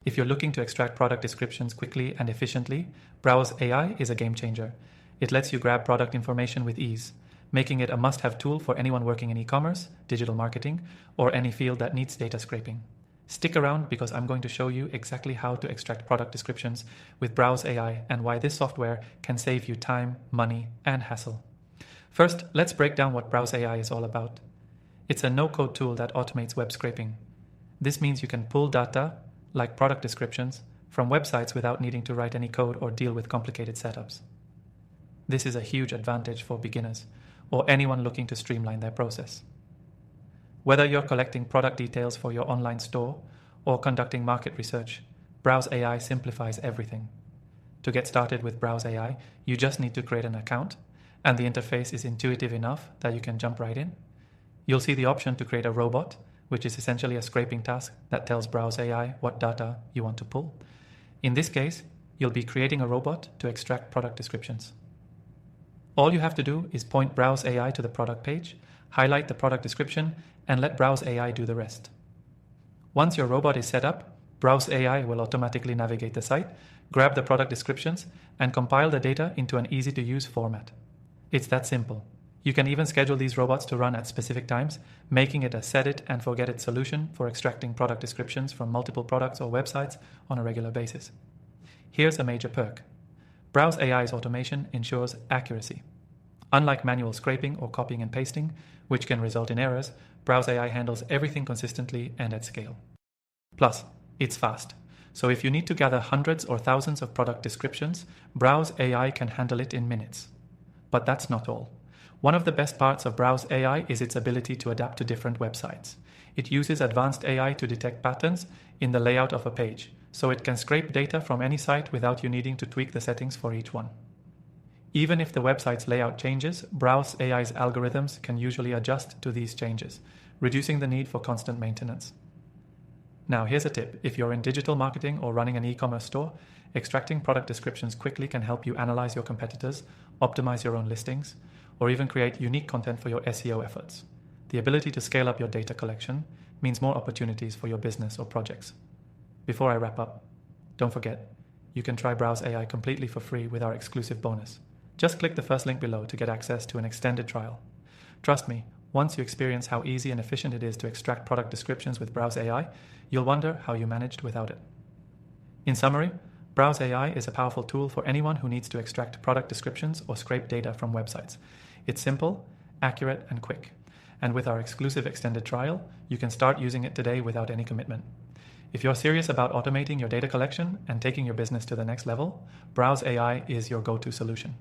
If you're looking to extract product descriptions quickly and efficiently, Browse AI is a game changer. It lets you grab product information with ease, making it a must-have tool for anyone working in e-commerce, digital marketing, or any field that needs data scraping. Stick around because I'm going to show you exactly how to extract product descriptions with Browse AI and why this software can save you time, money, and hassle. First, let's break down what Browse AI is all about. It's a no-code tool that automates web scraping. This means you can pull data, like product descriptions, from websites without needing to write any code or deal with complicated setups. This is a huge advantage for beginners or anyone looking to streamline their process. Whether you're collecting product details for your online store or conducting market research, Browse AI simplifies everything. To get started with Browse AI, you just need to create an account, and the interface is intuitive enough that you can jump right in. You'll see the option to create a robot, which is essentially a scraping task that tells Browse AI what data you want to pull. In this case, you'll be creating a robot to extract product descriptions. All you have to do is point Browse AI to the product page, highlight the product description, and let Browse AI do the rest. Once your robot is set up, Browse AI will automatically navigate the site, grab the product descriptions, and compile the data into an easy-to-use format. It's that simple. You can even schedule these robots to run at specific times, making it a set-it-and-forget-it solution for extracting product descriptions from multiple products or websites on a regular basis. Here's a major perk. Browse AI's automation ensures accuracy. Unlike manual scraping or copying and pasting, which can result in errors, Browse AI handles everything consistently and at scale. Plus, it's fast. So if you need to gather hundreds or thousands of product descriptions, Browse AI can handle it in minutes. But that's not all. One of the best parts of Browse AI is its ability to adapt to different websites. It uses advanced AI to detect patterns in the layout of a page, so it can scrape data from any site without you needing to tweak the settings for each one. Even if the website's layout changes, Browse AI's algorithms can usually adjust to these changes, reducing the need for constant maintenance. Now, here's a tip. If you're in digital marketing or running an e-commerce store, extracting product descriptions quickly can help you analyze your competitors, optimize your own listings, or even create unique content for your SEO efforts. The ability to scale up your data collection means more opportunities for your business or projects. Before I wrap up, don't forget, you can try Browse AI completely for free with our exclusive bonus. Just click the first link below to get access to an extended trial. Trust me, once you experience how easy and efficient it is to extract product descriptions with Browse AI, you'll wonder how you managed without it. In summary, Browse AI is a powerful tool for anyone who needs to extract product descriptions or scrape data from websites. It's simple, accurate, and quick. And with our exclusive extended trial, you can start using it today without any commitment. If you're serious about automating your data collection and taking your business to the next level, Browse AI is your go-to solution.